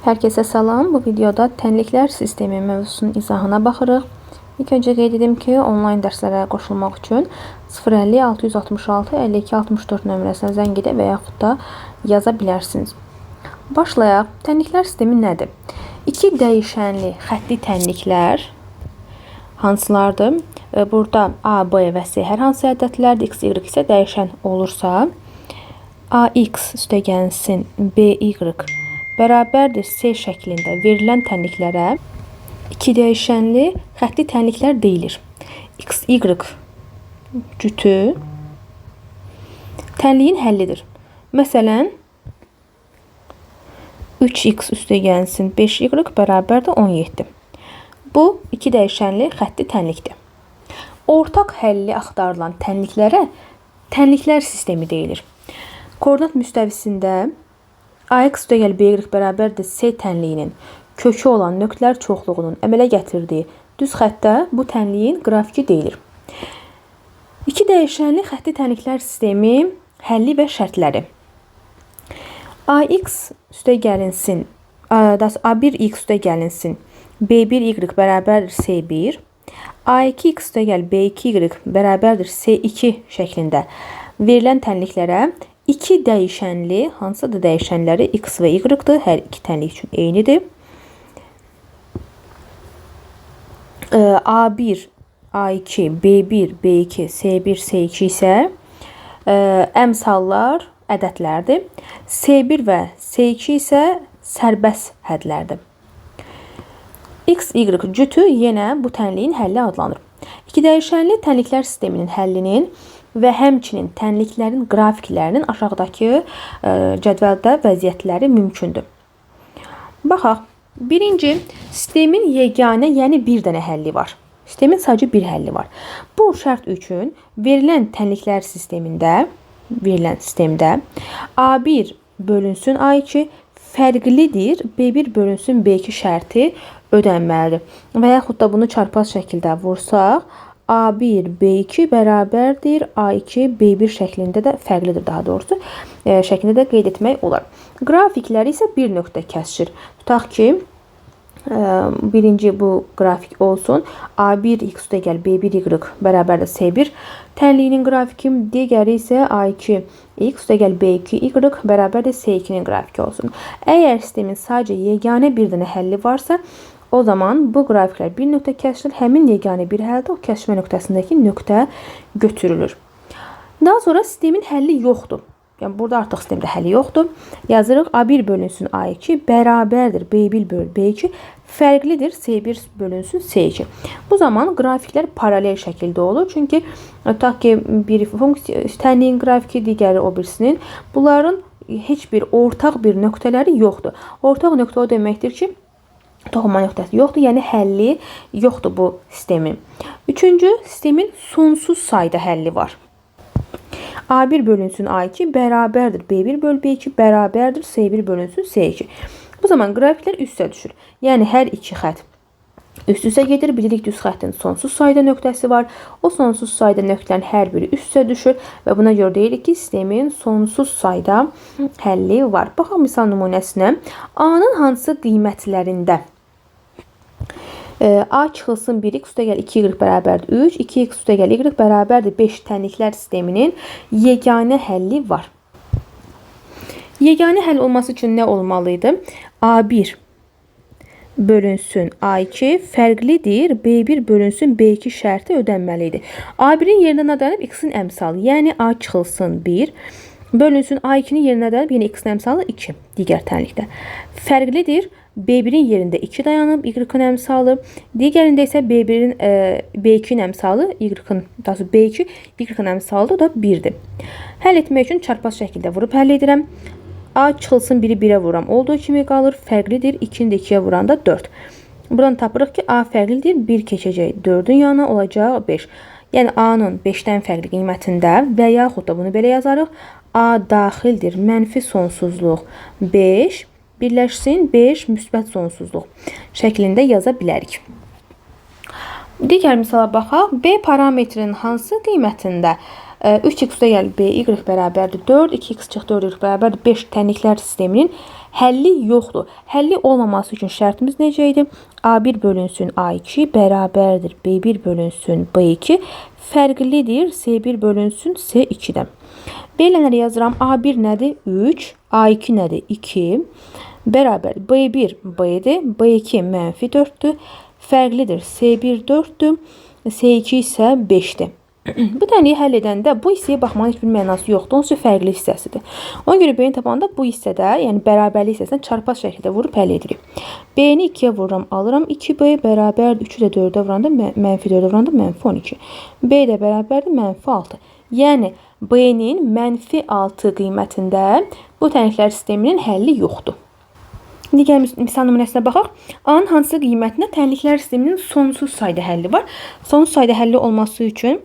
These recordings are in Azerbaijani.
Hər kəsə salam. Bu videoda tənliklər sistemi mövzusunun izahına baxırıq. İlk öncə qeyd edim ki, onlayn dərslərə qoşulmaq üçün 050 666 52 64 nömrəsinə zəng edə və yaxud da yaza bilərsiniz. Başlayaq. Tənliklər sistemi nədir? İki dəyişənli xətti tənliklər hansılardır? Burada A, B və C hər hansı ədədlərdir, X, Y isə dəyişən olursa, AX üstəgəlsin BY bərabərdir C şəklində verilən tənliklərə iki dəyişənli xətti tənliklər deyilir. X, Y cütü tənliyin həllidir. Məsələn, 3x üstəgəlsin 5y bərabərdir 17. Bu, iki dəyişənli xətti tənlikdir. Ortaq həlli axtarılan tənliklərə tənliklər sistemi deyilir. Koordinat müstəvisində AX üstəgəl BY bərabərdir C tənliyinin kökü olan nöqtələr çoxluğunun əmələ gətirdiyi düz xəttə bu tənliyin qrafiki deyilir. İki dəyişənli xətti tənliklər sistemi həlli və şərtləri. AX üstəgəlinsin A1x üstəgəlinsin B1y bərabərdir C1, A2x üstəgəl B2y bərabərdir C2 şəklində verilən tənliklərə İki dəyişənli, hansısa da dəyişənləri X və Y-dır. Hər iki tənlik üçün eynidir. A1, A2, B1, B2, C1, C2 isə əmsallar, ədədlərdir. C1 və C2 isə sərbəst hədlərdir. X, Y cütü yenə bu tənliyin həlli adlanır. İki dəyişənli tənliklər sisteminin həllinin və həmçinin tənliklərin qrafiklərinin aşağıdakı cədvəldə vəziyyətləri mümkündür. Baxaq. Birinci, sistemin yeganə, yəni bir dənə həlli var. Sistemin sadəcə bir həlli var. Bu şərt üçün verilən tənliklər sistemində A1 bölünsün A2 fərqlidir B1 bölünsün B2 şərti ödənməlidir. Və yaxud da bunu çarpaz şəkildə vursaq, A1, B2 bərabərdir A2, B1 şəklində də fərqlidir daha doğrusu şəklində də qeyd etmək olar. Qrafikləri isə bir nöqtə kəsişir. Tutaq ki, birinci bu qrafik olsun. A1 x üstəgəl B1 y bərabərdir C1 tənliyinin qrafiki, digəri isə A2 x üstəgəl B2 y bərabərdir C2-nin qrafiki olsun. Əgər sistemin sadəcə yeganə bir dənə həlli varsa, o zaman bu qrafiklər bir nöqtə kəsilir, həmin yeganə bir həldə o kəsişmə nöqtəsindəki nöqtə götürülür. Daha sonra sistemin həlli yoxdur. Yəni burada artıq sistemdə həlli yoxdur. Yazırıq A1 bölünsün A2 bərabərdir B1 bölü B2 fərqlidir C1 bölünsün C2. Bu zaman qrafiklər paralel şəkildə olur. Çünki tutaq ki, bir funksiya tənliyin qrafiki, digəri o birisinin. Bunların heç bir ortaq bir nöqtələri yoxdur. Ortaq nöqtə o deməkdir ki, toxunma nöqtəsi yoxdur, yəni həlli yoxdur bu sistemin. Üçüncü, sistemin sonsuz sayda həlli var. A1 bölünsün A2 bərabərdir B1 bölü B2 bərabərdir C1 bölünsün C2. Bu zaman qrafiklər üst-üstə düşür. Yəni hər iki xətt üst-üstə gedir. Bilirik düz xəttin sonsuz sayda nöqtəsi var. O sonsuz sayda nöqtələrin hər biri üst-üstə düşür və buna görə deyirik ki, sistemin sonsuz sayda həlli var. Baxaq misal nümunəsinə. A-nın hansı qiymətlərində A çıxılsın 1x üstəgəl 2y bərabərdir 3, 2x üstəgəl y bərabərdir 5 tənliklər sisteminin yeganə həlli var. Yeganə həll olması üçün nə olmalıydı? A1 bölünsün A2 fərqlidir B1 bölünsün B2 şərti ödənməlidir. A1-in yerinə nə dayanıb? X-in əmsalı, yəni A çıxılsın 1 bölünsün A2-nin yerinə dayanıb, yəni X-in əmsalı 2 digər tənlikdə. Fərqlidir B1-in yerində 2 dayanıb, Y-in əmsalı, digərində isə B2-in əmsalı, B2, Y-in əmsalı da 1-dir. Həll etmək üçün çarpaz şəkildə vurub həll edirəm. A çıxılsın 1-i 1-ə vuram, olduğu kimi qalır, fərqlidir, 2-ni də 2-yə vuranda 4. Buradan tapırıq ki, A fərqlidir, 1 keçəcək 4-ün yanına olacaq 5. Yəni A-nın 5-dən fərqli qiymətində və yaxud da bunu belə yazarıq. A daxildir, mənfi sonsuzluq 5, birləşsin 5 müsbət sonsuzluq şəklində yaza bilərik. Digər misala baxaq. B parametrinin hansı qiymətində 3x üstə gəl by bərabərdir 4, 2x çıx 4y bərabərdir 5 tənliklər sisteminin həlli yoxdur. Həlli olmaması üçün şərtimiz necə idi? A1 bölünsün A2 bərabərdir B1 bölünsün B2 fərqlidir C1 bölünsün C2-dən. Belənləri yazıram. A1 nədir? 3. A2 nədir? 2. Bərabər B1 B-dir. B2 -4-dür. Fərqlidir. C1 4-dür. C2 isə 5-dir. Bu tənliyi həll edəndə bu hissəyə baxmanın heç bir mənası yoxdur. Onun üçün fərqli hissəsidir. Ona görə B-ni tapanda bu hissədə, yəni bərabərlik hissəsindən çarpaz şəkildə vurub həll edirik. B-ni 2-yə vururam, alıram. 2B bərabərdir 3-ü də 4-ə vuranda, -4-ə vuranda -12. B də bərabərdir -6. Yəni B-nin -6 qiymətində bu tənliklər sisteminin həlli yoxdur. İndi gəlin misal nümunəsinə baxaq. A-nın hansı qiymətinə tənliklər sisteminin sonsuz sayda həlli var. Sonsuz sayda həlli olması üçün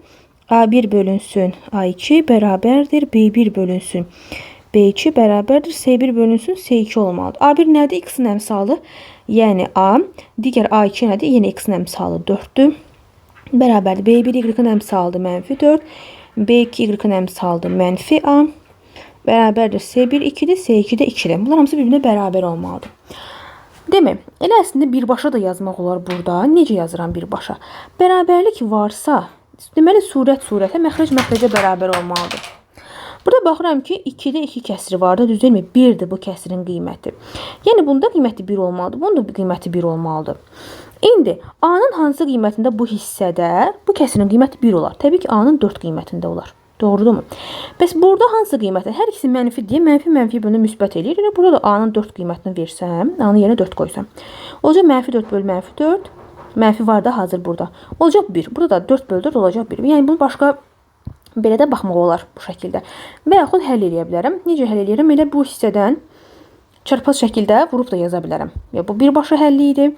A1 bölünsün A2 bərabərdir B1 bölünsün B2 bərabərdir C1 bölünsün C2 olmalıdır. A1 nədir? X-in əmsalı. Yəni A. Digər A2 nədir? Yenə X-in əmsalı 4-dür. Bərabərdir. B1 Y-in əmsalıdır -4. B2 Y-in əmsalıdır -A. Bərabərdir. C1 2-dir. C2 də 2-dir. Bunlar hamısı bir-birinə bərabər olmalıdır. Demək, elə əslində birbaşa da yazmaq olar burada. Necə yazıram birbaşa? Bərabərlik varsa, deməli surətə, məxrəc bərabər olmalıdır. Burada baxıram ki, 2-də 2 kəsri vardı, düz deyilmi? 1-dir bu kəsrin qiyməti. Yəni bunda qiyməti 1 olmalıdır, bunda qiyməti 1 olmalıdır. İndi A-nın hansı qiymətində bu hissədə bu kəsrin qiyməti 1 olar? Təbii ki, A-nın 4 qiymətində olar. Doğrudurmu? Bəs burada hansı qiymətə? Hər ikisi mənfi deyə mənfi bölünə müsbət eləyir. Yəni burada da A-nın 4 qiymətini versəm, A-nın yerine 4 qoysam. Olacaq -4 bölü -4. Mənfi var da hazır burada. Olacaq 1. Burada da 4 bölü 4 olacaq 1. Yəni bunu başqa belə də baxmaq olar bu şəkildə. Və yaxud həll edə bilərəm. Necə həll edirəm? Elə bu hissədən çarpaz şəkildə vurub da yaza bilərəm. Ya bu birbaşa həlli idi.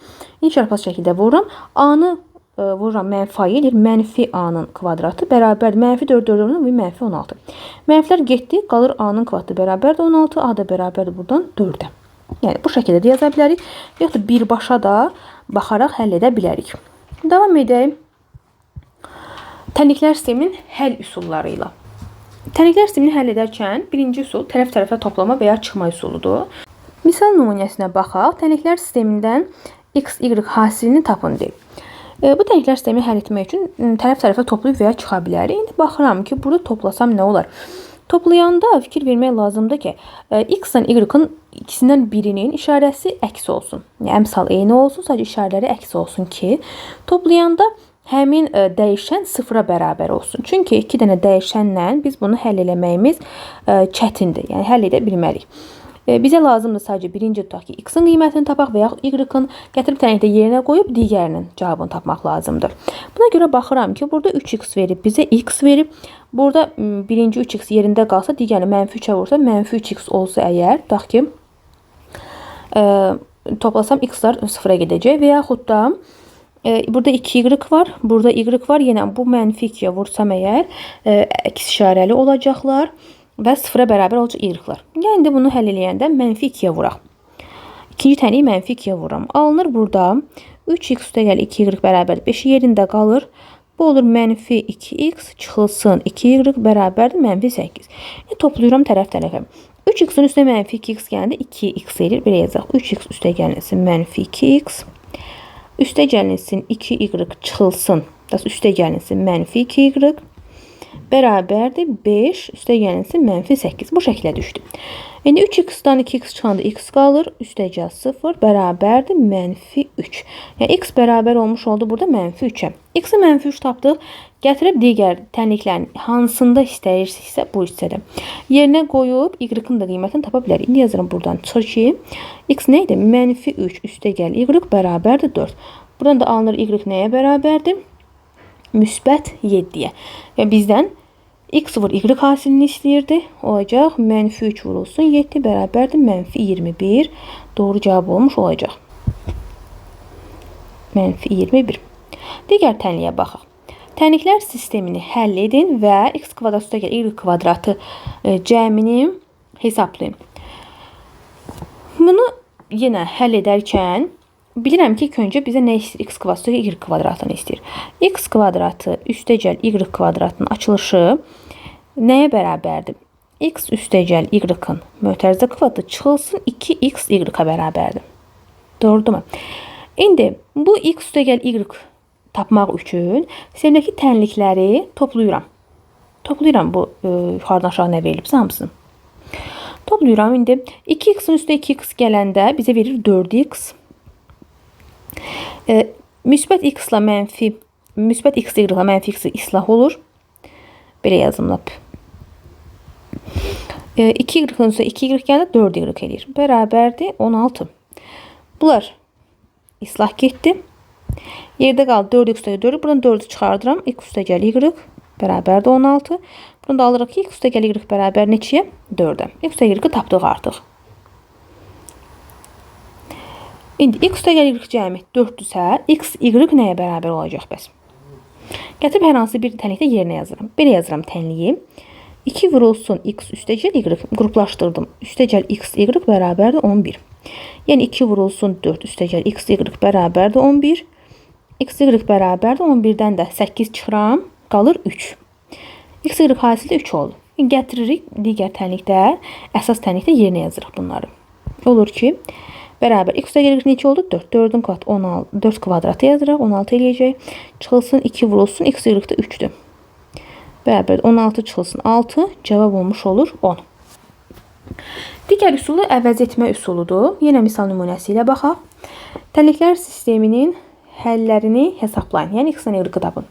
İndi çarpaz şəkildə vururam. A-nı vururam mənfi edir. Mənfi A-nın kvadratı bərabər -4 4 və -16. Mənfilər getdi. Qalır A-nın kvadratı bərabərdir 16. A da bərabərdir buradan 4-ə. Yəni bu şəkildə də yaza bilərik. Yoxsa birbaşa da baxaraq həll edə bilərik. Davam edək. Tənliklər sisteminin həll üsulları ilə. Tənliklər sistemini həll edərkən birinci üsul tərəf-tərəfə toplama və ya çıxma üsuludur. Misal nümunəsinə baxaq. Tənliklər sistemindən x, y hasilini tapın deyil. Bu tənliklər sistemini həll etmək üçün tərəf-tərəfə toplayıb və ya çıxa bilərik. İndi baxıram ki, burada toplasam nə olar? Toplayanda fikir vermək lazımdır ki, x-ın y-ın ikisindən birinin işarəsi əks olsun. Yəni əmsal eyni olsun, sadəcə işarələri əks olsun ki, toplayanda həmin dəyişən sıfıra bərabər olsun. Çünki 2 dənə dəyişənlə biz bunu həll eləməyimiz çətindir. Yəni həll edə bilmərik. Bizə lazımdır sadəcə birinci tutaq ki, x-ın qiymətini tapaq və yaxud y-ın gətirib tənlikdə yerinə qoyub digərinin cavabını tapmaq lazımdır. Buna görə baxıram ki, burada 3x verib, bizə x verib. Burada birinci 3x yerində qalsa, digərini -3-ə vursa, -3x olsa əgər, tutaq ki, toplasam x-lar sıfıra gedəcək və yaxud da burada 2y var, burada y var. Yenə bu -2-yə vursam əgər əks işarəli olacaqlar və sıfıra bərabər olacaq y-lar. Yəni də bunu həll eləyəndə -2-yə vuraq. İkinci tənliyi -2-yə vururam. Alınır burada 3x üstə gəl 2y bərabər 5 yerində qalır. Bu olur -2x çıxılsın 2y bərabərdir -8. Toplayıram tərəf-tərəfə. 3x-in üstünə -2x gələndə 2x edir. Belə yazaq. 3x üstə gəlinsin -2x. Üstə gəlinsin 2y çıxılsın. Üstə gəlinsin -2y. Bərabərdir 5. Üstə gəlinsin -8. Bu şəkildə düşdü. Yəni 3x-dan 2x çıxanda x qalır. Üstəcə 0 bərabərdir -3. Yəni x bərabər olmuş oldu burada -3-ə. X-i -3 tapdıq. Gətirib digər tənliklərin hansında istəyirsinizsə bu hissədə yerinə qoyub y-ın da qiymətini tapa bilərik. İndi yazıram buradan çıxır ki, x nə idi? -3 üstə gəl y bərabərdir 4. Buradan da alınır y nəyə bərabərdir? Müsbət 7-yə. Yəni bizdən x vur y hasilini istəyirdi. Olacaq -3 vurulsun 7 bərabərdir -21. Doğru cavab olmuş olacaq. -21. Digər tənliyə baxaq. Tənliklər sistemini həll edin və x kvadrat üstə gəl y kvadratı cəmini hesablayın. Bunu yenə həll edərkən bilirəm ki, ilk öncə bizə nə istəyir? X kvadratı y kvadratını istəyir. X kvadratı üstə gəl y kvadratının açılışı nəyə bərabərdir? X üstəgəl y-ın mötərizə kvadratu çıxılsın 2x y-a bərabərdir. Doğrudurmu? İndi bu x üstəgəl y tapmaq üçün sistemdəki tənlikləri toplayıram. Toplayıram bu yuxarıdan aşağı nə verilibsə hamısını. Toplayıram. İndi 2x'in üstə 2x gələndə bizə verir 4x. Müsbət x ilə mənfi, müsbət x y ilə mənfi x islah olur. Belə yazımlab. 2y-ın üstə 2y gəlir, 4y eləyir. Bərabərdir 16. Bunlar islah getdi. Yerdə qaldı 4x üstəgəl 4. Buradan 4'ü çıxardıram. X üstəgəl y bərabərdir 16. Bunu da alırıq ki, x üstəgəl y bərabər neçəyə? 4'ə. X üstəgəl y tapdıq artıq. İndi x üstəgəl y cəmi 4-dürsə, x y nəyə bərabər olacaq bəs? Gətirib hər hansı bir tənlikdə yerinə yazıram. Belə yazıram tənliyi. 2 vurulsun x üstəgəl y qruplaşdırdım. Üstəgəl x y bərabərdir 11. Yəni 2 vurulsun 4 üstəgəl x y bərabərdir 11. X y bərabərdir 11-dən də 8 çıxıram, qalır 3. X y hasildə 3 olur. Gətiririk digər tənlikdə, əsas tənlikdə yerinə yazırıq bunları. Olur ki, bərabər x üstəgəl y neçə oldu? 4. 4'ün kvadratı 16, 4 kvadratı yazırıq, 16 eləyəcək. Çıxılsın 2 vurulsun x y də 3'dür. Bərabər 16 çıxılsın 6, cavab olmuş olur 10. Digər üsulu əvəz etmə üsuludur. Yenə misal nümunəsi ilə baxaq. Tənliklər sisteminin həllərini hesablayın. Yəni x-ın y-ı tapın.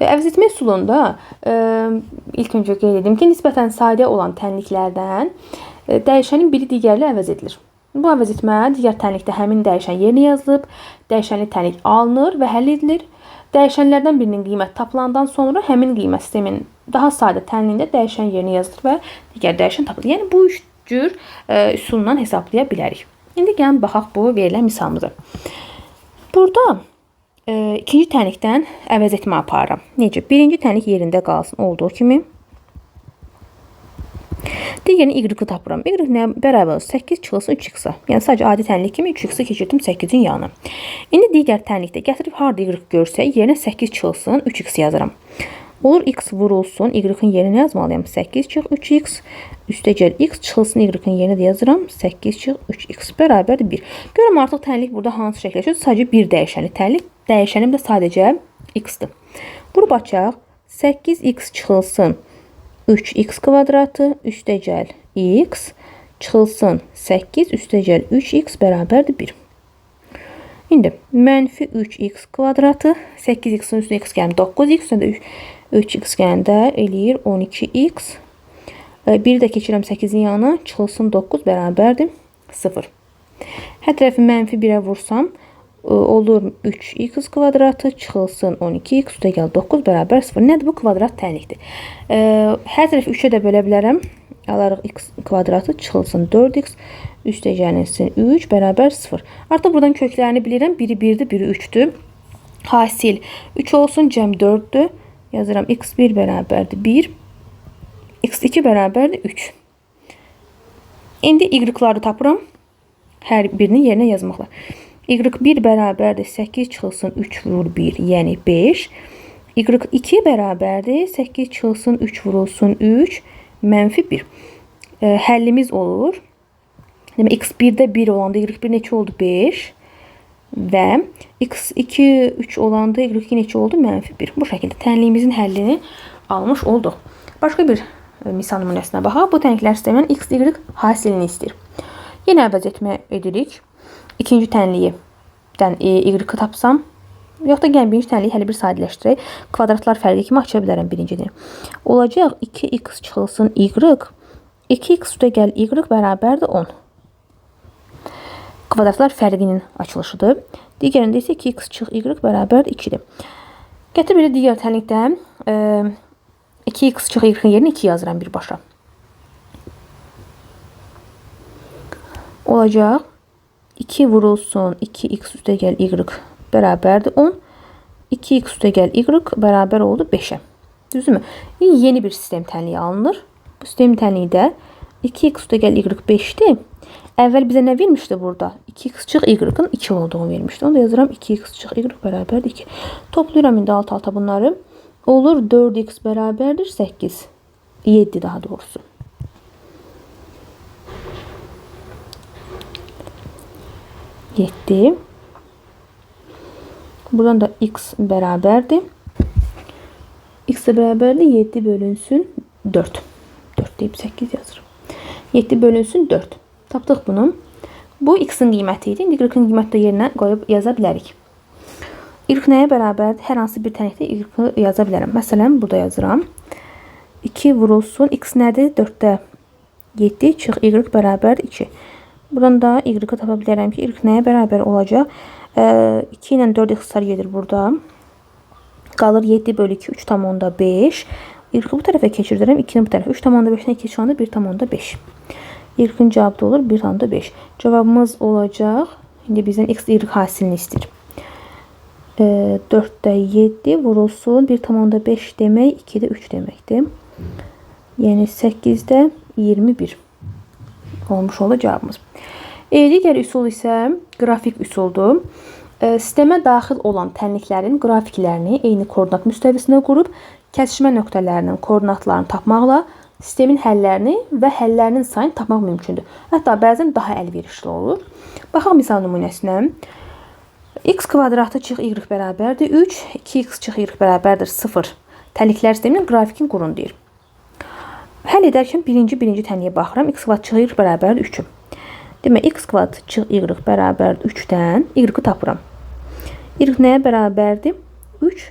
Əvəz etmə üsulunda ilk öncə qeyd edim ki, nisbətən sadə olan tənliklərdən dəyişənin biri digərlə əvəz edilir. Bu əvəz etmə digər tənlikdə həmin dəyişən yerinə yazılıb, dəyişənli tənlik alınır və həll edilir. Dəyişənlərdən birinin qiyməti tapılandan sonra həmin qiymət sistemin daha sadə tənliyində dəyişən yerinə yazılır və digər dəyişən tapılır. Yəni bu üç cür üsulla hesablaya bilərik. İndi gəlin baxaq bu verilən misalımıza. Burada ikinci tənlikdən əvəz etmə aparıram. Necə? Birinci tənlik yerində qalsın olduğu kimi. Digərini y-ı tapıram. Y nə bərabər 8 çıxılsın 3x-a. Yəni sadəcə adi tənlik kimi 3x-i keçirdim 8-in yanına. İndi digər tənlikdə gətirib harda y görsək, yerinə 8 çıxılsın 3x yazıram. Olur x vurulsun, y-ın yerinə yazmalıyam 8 çıx 3x. Üstəgəl x çıxılsın y-ın yerinə də yazıram 8 çıx 3x bərabərdir 1. Görəm artıq tənlik burada hansı şəkləşir? Sadəcə bir dəyişənli tənlik. Dəyişənim də sadəcə x-dir. Vurub açaq 8x çıxılsın 3x kvadratı üstəgəl x çıxılsın 8 üstəgəl 3x bərabərdir 1. İndi mənfi 3x kvadratı 8x'in üstünə x gəlir 9x üstündə 3x gəlir də eləyir 12x. 1'i də keçirəm 8'in yanına çıxılsın 9 bərabərdir 0. Hər tərəfi mənfi 1'ə vursam olur 3x kvadratı çıxılsın 12x üstəgəl 9 bərabər 0. Nədir bu? Kvadrat tənlikdir. Hər tərəfi 3'ə də bölə bilərəm. Alarıq x kvadratı çıxılsın 4x üstəgəlinsin 3 bərabər 0. Artıq buradan köklərini bilirəm. Biri 1'dir, biri 3'dür. Hasil 3 olsun, cəm 4'dür. Yazıram x1 bərabərdir 1. x2 bərabərdir 3. İndi y-ları tapıram. Hər birinin yerinə yazmaqla. y1 bərabərdir 8 çıxılsın 3 vurur 1, yəni 5. y2 bərabərdir 8 çıxılsın 3 vurulsun 3, mənfi 1. Həllimiz olur. Demək, x1'də 1 olanda y1 neçə oldu? 5. Və x2, 3 olanda y2 neçə oldu? Mənfi 1. Bu şəkildə tənliyimizin həllini almış olduq. Başqa bir misal nümunəsinə baxaq. Bu tənliklər sisteminin x, y hasilini istəyir. Yenə əvəz etmə edirik. İkinci tənliydən y tapsam, yox da gəlin birinci tənliyi hələ bir sadələşdirək. Kvadratlar fərqi kimi aça bilərəm birincini. Olacaq 2x çıxılsın y, 2x üstəgəl y bərabərdir 10. Kvadratlar fərqinin açılışıdır. Digərində isə 2x çıx y bərabərdir 2-dir. Gətir belə digər tənlikdə 2x çıx y-ın yerinə 2 yazıram birbaşa. Olacaq 2 vurulsun 2x üstəgəl y bərabərdir 10. 2x üstəgəl y bərabər oldu 5'ə. Düzdürmü? Yeni bir sistem tənliyi alınır. Bu sistem tənlikdə 2x üstəgəl y 5'dir. Əvvəl bizə nə vermişdi burada? 2x çıx y-ın 2 olduğunu vermişdi. Onu da yazıram 2x çıx y bərabərdir 2. Toplayıram indi alt-alta bunları. Olur 4x bərabərdir 8. 7 daha doğrusu. 7. Buradan da x bərabərdir. X bərabərdir 7 bölünsün 4. 4 deyib 8 yazırım. 7 bölünsün 4. Tapdıq bunu. Bu x-in qiyməti idi. İndi y-in qiyməti də yerinə qoyub yaza bilərik. Y nəyə bərabərdir? Hər hansı bir tənlikdə y yaza bilərəm. Məsələn, burada yazıram. 2 vurulsun. X nədir? 4-də 7 çıx y bərabər 2. Buradan da y-i tapa bilərəm ki, y nəyə bərabər olacaq? 2 ilə 4 ixtisar gedir burada. Qalır 7 bölü 2, 3,5. Y-i bu tərəfə keçirdirəm. 2-ni bu tərəfə. 3,5-dən 2 çıxanda 1,5. Y-in cavabı da olur 1,5. Cavabımız olacaq. İndi bizdən x, y hasilini istəyir. 4'də 7 vurulsun 1,5 demək 2'də 3 deməkdir. Yəni 8'də 21 olmuş oldu cavabımız. Digər üsul isə qrafik üsuldur. Sistemə daxil olan tənliklərin qrafiklərini eyni koordinat müstəvisinə qurub kəsişmə nöqtələrinin koordinatlarını tapmaqla sistemin həllərini və həllərinin sayını tapmaq mümkündür. Hətta bəzən daha əlverişli olur. Baxaq misal nümunəsinə. X kvadratı çıx y bərabərdir 3, 2x çıx y bərabərdir 0. Tənliklər sisteminin qrafikini qurun deyir. Həll edərkən birinci tənliyə baxıram. X kvadrat çıx y bərabərdir 3. Demək, x kvadrat çıx y bərabərdir 3-dən y-i tapıram. Y nəyə bərabərdir? 3.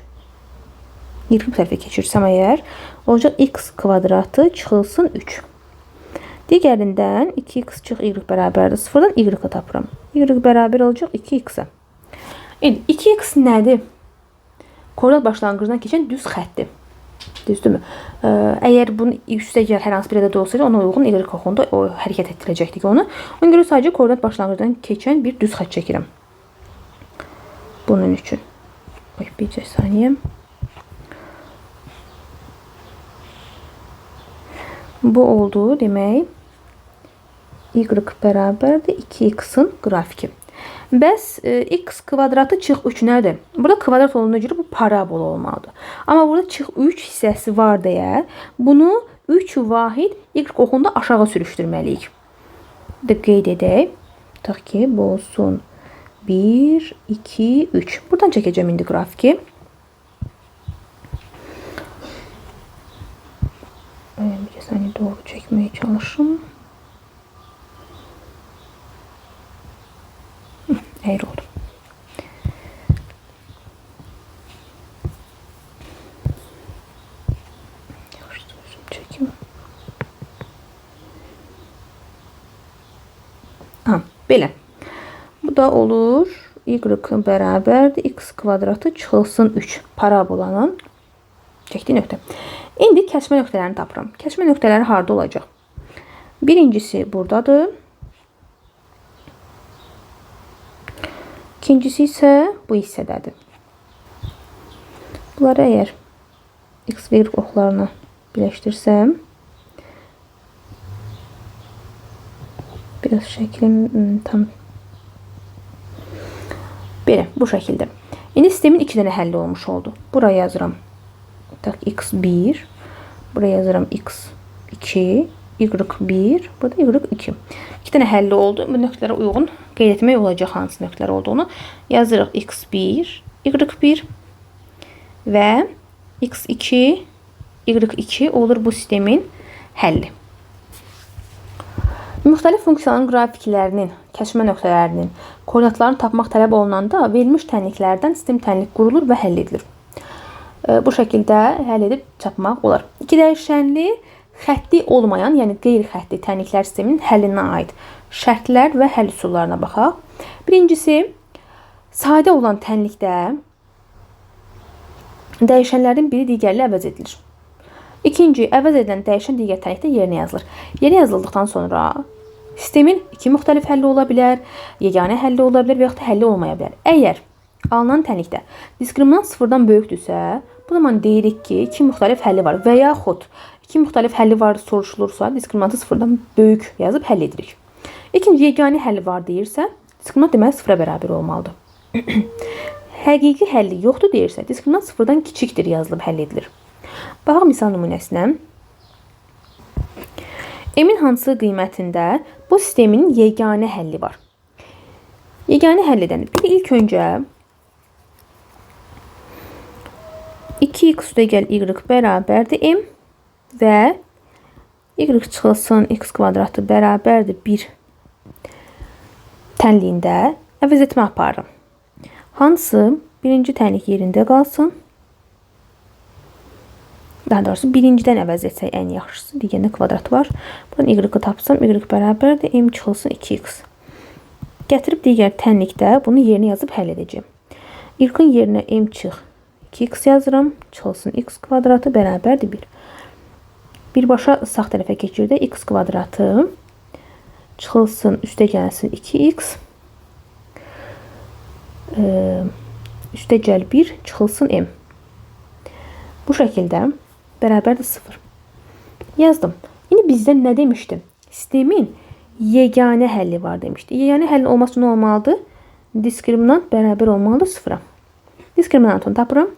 Y bu tərəfə keçirsəm əgər, olacaq x kvadratı çıxılsın 3. Digərindən 2x çıx y bərabərdir 0-dan y tapıram. Y bərabər olacaq 2x-ə. 2x nədir? Koordinat başlanğıcından keçən düz xətdir. Düzdürmü? Əgər bunun üstə gəl hər hansı bir ədəd olsaydı, ona uyğun y oxunda o hərəkət etdirəcəkdik onu. Ona görə sadəcə koordinat başlanğıcından keçən bir düz xətt çəkirəm. Bunun üçün. Bir saniyə. Bu oldu demək. Y bərabərdir 2x-in qrafiki. Bəs x kvadratı çıx 3 nədir? Burada kvadrat olduğuna görə bu parabol olmalıdır. Amma burada çıx 3 hissəsi var deyə bunu 3 vahid y oxunda aşağı sürüşdürməliyik. Qeyd edək. Tutaq ki, bu olsun 1, 2, 3. Buradan çəkəcəm indi qrafiki. Bir saniyə doğru çəkməyə çalışım. Əyri oldu. Çəkim. Belə. Bu da olur. Y bərabərdir. X kvadratı çıxılsın 3. Parabolanın çəkdiyi nöqtə. İndi kəsmə nöqtələrini tapıram. Kəsmə nöqtələri harda olacaq? Birincisi buradadır. İkincisi isə bu hissədədir. Bunları əgər x və y oxlarına birləşdirsəm, biraz şəklim tam belə, bu şəkildə. İndi sistemin 2 dənə həlli olmuş oldu. Buraya yazıram x1, buraya yazıram x2, y1, burada y2. 2 dənə həlli oldu. Bu nöqtələrə uyğun qeyd etmək olacaq hansı nöqtələr olduğunu. Yazırıq x1, y1 və x2, y2 olur bu sistemin həlli. Müxtəlif funksiyaların qrafiklərinin, kəsmə nöqtələrinin koordinatlarını tapmaq tələb olunanda verilmiş tənliklərdən sistem tənlik qurulur və həll edilir. Bu şəkildə həll edib çapmaq olar. 2 dəyişənli xətti olmayan, yəni qeyri-xətti tənliklər sisteminin həllinə aid şərtlər və həll üsullarına baxaq. Birincisi, sadə olan tənlikdə dəyişənlərin biri digərlə əvəz edilir. İkinci, əvəz edilən dəyişən digər tənlikdə yerinə yazılır. Yerinə yazıldıqdan sonra sistemin 2 müxtəlif həlli ola bilər, yeganə həlli ola bilər və yaxud da həlli olmaya bilər. Əgər alınan tənlikdə diskriminant 0-dan böyükdürsə, bu zaman deyirik ki, 2 müxtəlif həlli var və yaxud 2 müxtəlif həlli var soruşulursa, diskriminantı 0-dan böyük yazıb həll edirik. İkinci, yeganə həlli var deyirsə, diskriminant deməli 0-a bərabər olmalıdır. Həqiqi həlli yoxdur deyirsə, diskriminant 0-dan kiçikdir yazılıb həll edilir. Baxaq misal nümunəsinə. M-in hansı qiymətində bu sistemin yeganə həlli var? Yeganə həll edəni. Bir ilk öncə 2x üstə gəl y bərabərdir m və y çıxılsın x kvadratı bərabərdir 1 tənliyində əvəz etmə aparırım. Hansı birinci tənlik yerində qalsın? Daha doğrusu birincidən əvəz etsək ən yaxşısı. Digərində kvadrat var. Buradan y-ı tapsam, y bərabərdir m çıxılsın 2x. Gətirib digər tənlikdə bunu yerinə yazıb həll edəcəm. Y-ın yerinə m çıx 2x yazıram. Çıxılsın x kvadratı bərabərdir 1. Birbaşa sağ tərəfə keçirdə x kvadratı çıxılsın üstə gəlsin 2x üstə gəl 1 çıxılsın m. Bu şəkildə bərabərdir 0. Yazdım. İndi bizdən nə demişdim? Sistemin yeganə həlli var demişdi. Yeganə həlli olması nə olmalıdır? Diskriminant bərabər olmalıdır 0-a. Diskriminantını tapıram.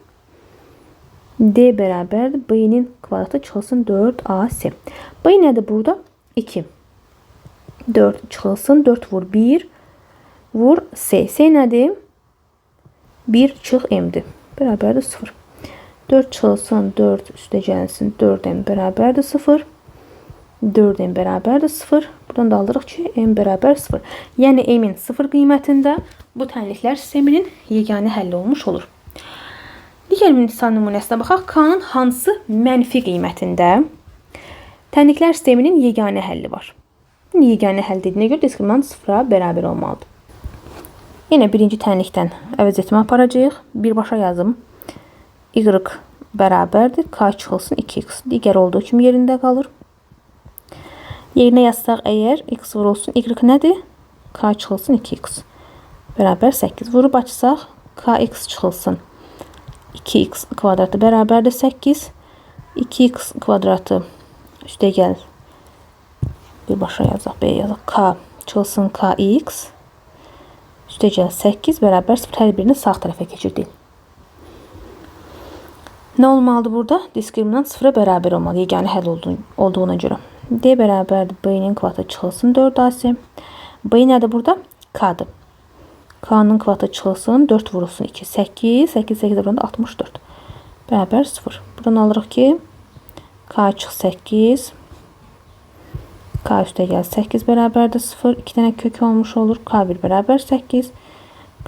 D bərabərdir b-nin kvadratı çıxılsın 4ac. B nədir burada? 2. 4 çıxılsın 4 vur 1 vur c. C nədir? 1 çıx m-dir. Bərabərdir 0. 4 çıxılsın 4 üstə gəlsin 4m bərabərdir 0. 4m bərabərdir 0. Buradan da alırıq ki m bərabər 0. Yəni m-in 0 qiymətində bu tənliklər sisteminin yeganə həlli olmuş olur. Digər bir misal nümunəsinə baxaq. K-nın hansı mənfi qiymətində tənliklər sisteminin yeganə həlli var? Yeganə həll dediyinə görə diskriminant 0-a bərabər olmalıdır. Yenə birinci tənlikdən əvəz etmə aparacağıq. Birbaşa yazım. Y bərabərdir. K çıxılsın 2x. Digər olduğu kimi yerində qalır. Yerinə yazsaq əgər x vurulsun y nədir? K çıxılsın 2x. Bərabər 8. Vurub açsaq kx çıxılsın 2x kvadratı bərabərdir 8. 2x kvadratı üstə gəl. Birbaşa yazaq, b yazaq. K çıxılsın kx. Üstə gəl 8 bərabər 0. Hər birini sağ tərəfə keçirdik. Nə olmalıdır burada? Diskriminant 0-a bərabər olmalı. Yeganə həll olduğuna görə. D bərabərdir b-nin kvadratı çıxılsın 4ac. B nədir burada? K-dır. K-nın kvadratı çıxılsın 4 vurulsun 2. 8. 8 8 burada 64. Bərabər 0. Buradan alırıq ki K çıx 8. K üstə gəl 8 bərabərdir 0. 2 dənə kök olmuş olur. K1 bərabər 8.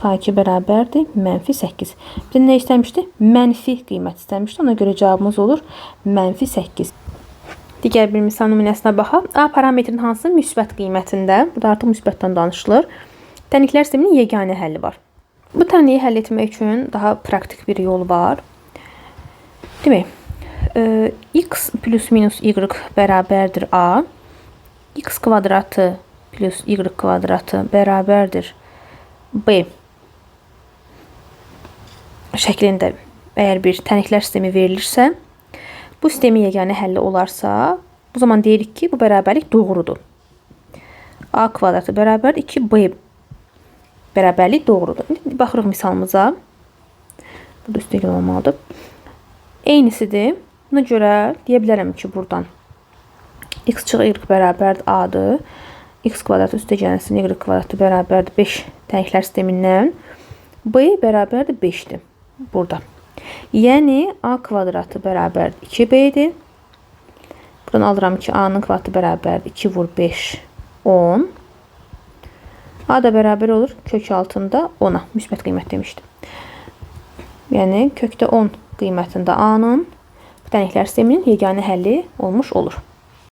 K2 bərabərdir mənfi 8. Bizdən nə istəmişdi? Mənfi qiymət istəmişdi. Ona görə cavabımız olur mənfi 8. Digər bir misal nümunəsinə baxaq. A parametrin hansı müsbət qiymətində? Burada artıq müsbətdən danışılır. Tənliklər sisteminin yeganə həlli var. Bu tənliyi həll etmək üçün daha praktik bir yol var. Demək, x plus minus y bərabərdir a. X kvadratı plus y kvadratı bərabərdir b şəklində əgər bir tənliklər sistemi verilirsə, bu sistemin yeganə həlli olarsa, bu zaman deyirik ki, bu bərabərlik doğrudur. A kvadratı bərabər 2b bərabərlik doğrudur. İndi baxırıq misalımıza. Burada üstə gəl olmalıdır. Eynisidir. Buna görə deyə bilərəm ki, buradan x çıx y bərabərdir a-dır. X kvadratı üstə gəlsin y kvadratı bərabərdir 5 tənliklər sistemindən. B bərabərdir 5-dir. Burada. Yəni a kvadratı bərabərdir 2b-dir. Buradan alıram ki, a-nın kvadratı bərabərdir 2 vur 5 10. A da bərabər olur kök altında 10-a. Müsbət qiymət demişdim. Yəni kökdə 10 qiymətində a-nın bu tənliklər sisteminin yeganə həlli olmuş olur.